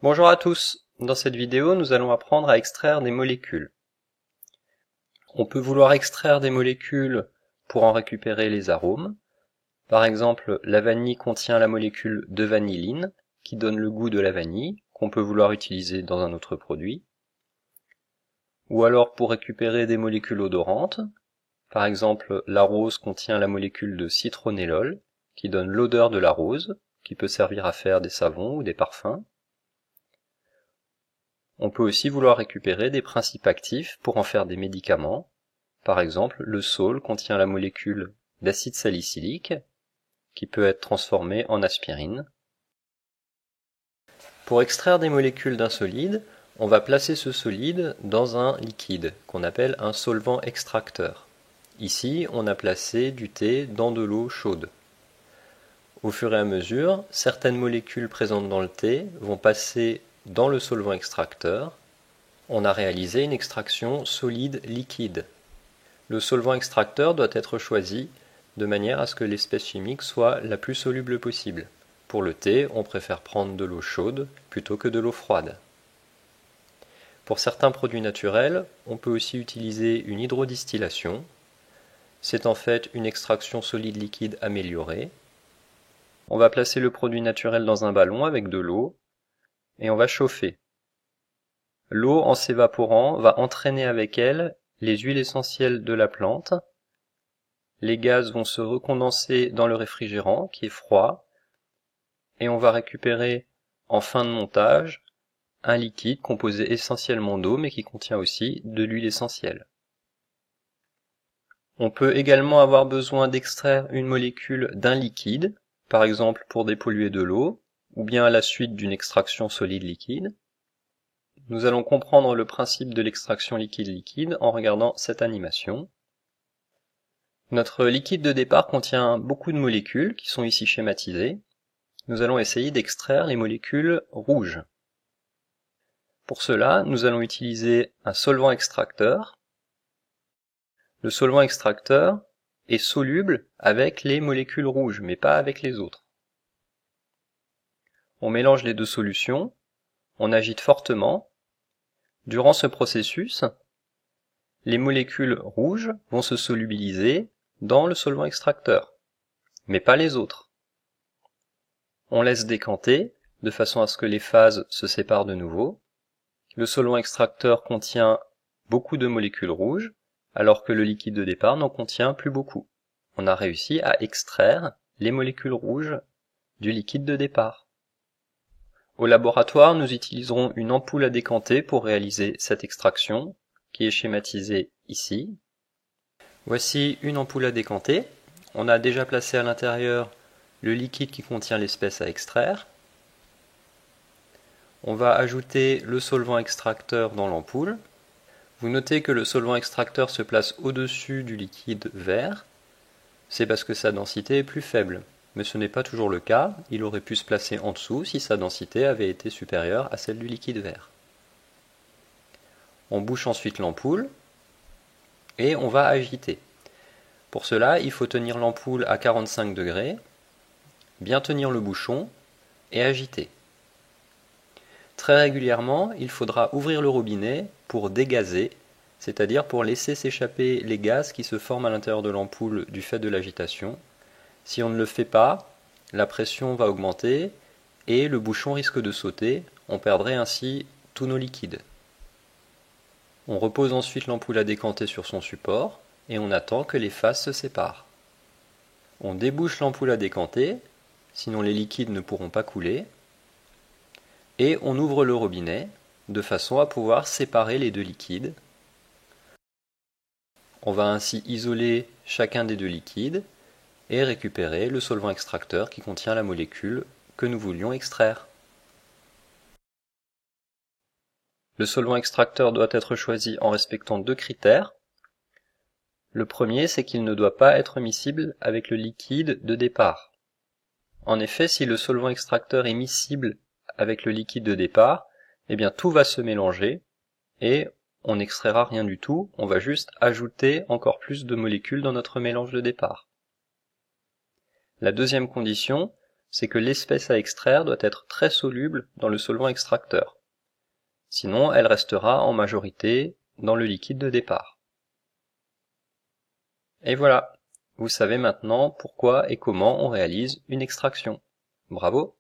Bonjour à tous, dans cette vidéo nous allons apprendre à extraire des molécules. On peut vouloir extraire des molécules pour en récupérer les arômes. Par exemple, la vanille contient la molécule de vanilline qui donne le goût de la vanille, qu'on peut vouloir utiliser dans un autre produit. Ou alors pour récupérer des molécules odorantes. Par exemple, la rose contient la molécule de citronellol qui donne l'odeur de la rose, qui peut servir à faire des savons ou des parfums. On peut aussi vouloir récupérer des principes actifs pour en faire des médicaments. Par exemple, le saule contient la molécule d'acide salicylique, qui peut être transformée en aspirine. Pour extraire des molécules d'un solide, on va placer ce solide dans un liquide, qu'on appelle un solvant extracteur. Ici, on a placé du thé dans de l'eau chaude. Au fur et à mesure, certaines molécules présentes dans le thé vont passer dans le solvant extracteur. On a réalisé une extraction solide-liquide. Le solvant extracteur doit être choisi de manière à ce que l'espèce chimique soit la plus soluble possible. Pour le thé, on préfère prendre de l'eau chaude plutôt que de l'eau froide. Pour certains produits naturels, on peut aussi utiliser une hydrodistillation. C'est en fait une extraction solide-liquide améliorée. On va placer le produit naturel dans un ballon avec de l'eau et on va chauffer. L'eau, en s'évaporant, va entraîner avec elle les huiles essentielles de la plante. Les gaz vont se recondenser dans le réfrigérant qui est froid et on va récupérer en fin de montage un liquide composé essentiellement d'eau mais qui contient aussi de l'huile essentielle. On peut également avoir besoin d'extraire une molécule d'un liquide, par exemple pour dépolluer de l'eau, ou bien à la suite d'une extraction solide-liquide. Nous allons comprendre le principe de l'extraction liquide-liquide en regardant cette animation. Notre liquide de départ contient beaucoup de molécules qui sont ici schématisées. Nous allons essayer d'extraire les molécules rouges. Pour cela, nous allons utiliser un solvant extracteur. Le solvant extracteur est soluble avec les molécules rouges, mais pas avec les autres. On mélange les deux solutions, on agite fortement. Durant ce processus, les molécules rouges vont se solubiliser dans le solvant extracteur, mais pas les autres. On laisse décanter de façon à ce que les phases se séparent de nouveau. Le solvant extracteur contient beaucoup de molécules rouges, alors que le liquide de départ n'en contient plus beaucoup. On a réussi à extraire les molécules rouges du liquide de départ. Au laboratoire, nous utiliserons une ampoule à décanter pour réaliser cette extraction, qui est schématisée ici. Voici une ampoule à décanter. On a déjà placé à l'intérieur le liquide qui contient l'espèce à extraire. On va ajouter le solvant extracteur dans l'ampoule. Vous notez que le solvant extracteur se place au-dessus du liquide vert. C'est parce que sa densité est plus faible. Mais ce n'est pas toujours le cas, il aurait pu se placer en dessous si sa densité avait été supérieure à celle du liquide vert. On bouche ensuite l'ampoule et on va agiter. Pour cela, il faut tenir l'ampoule à 45 degrés, bien tenir le bouchon et agiter. Très régulièrement, il faudra ouvrir le robinet pour dégazer, c'est-à-dire pour laisser s'échapper les gaz qui se forment à l'intérieur de l'ampoule du fait de l'agitation. Si on ne le fait pas, la pression va augmenter et le bouchon risque de sauter, on perdrait ainsi tous nos liquides. On repose ensuite l'ampoule à décanter sur son support et on attend que les phases se séparent. On débouche l'ampoule à décanter, sinon les liquides ne pourront pas couler, et on ouvre le robinet de façon à pouvoir séparer les deux liquides. On va ainsi isoler chacun des deux liquides et récupérer le solvant extracteur qui contient la molécule que nous voulions extraire. Le solvant extracteur doit être choisi en respectant deux critères. Le premier, c'est qu'il ne doit pas être miscible avec le liquide de départ. En effet, si le solvant extracteur est miscible avec le liquide de départ, eh bien tout va se mélanger et on n'extraira rien du tout, on va juste ajouter encore plus de molécules dans notre mélange de départ. La deuxième condition, c'est que l'espèce à extraire doit être très soluble dans le solvant extracteur. Sinon, elle restera en majorité dans le liquide de départ. Et voilà, vous savez maintenant pourquoi et comment on réalise une extraction. Bravo!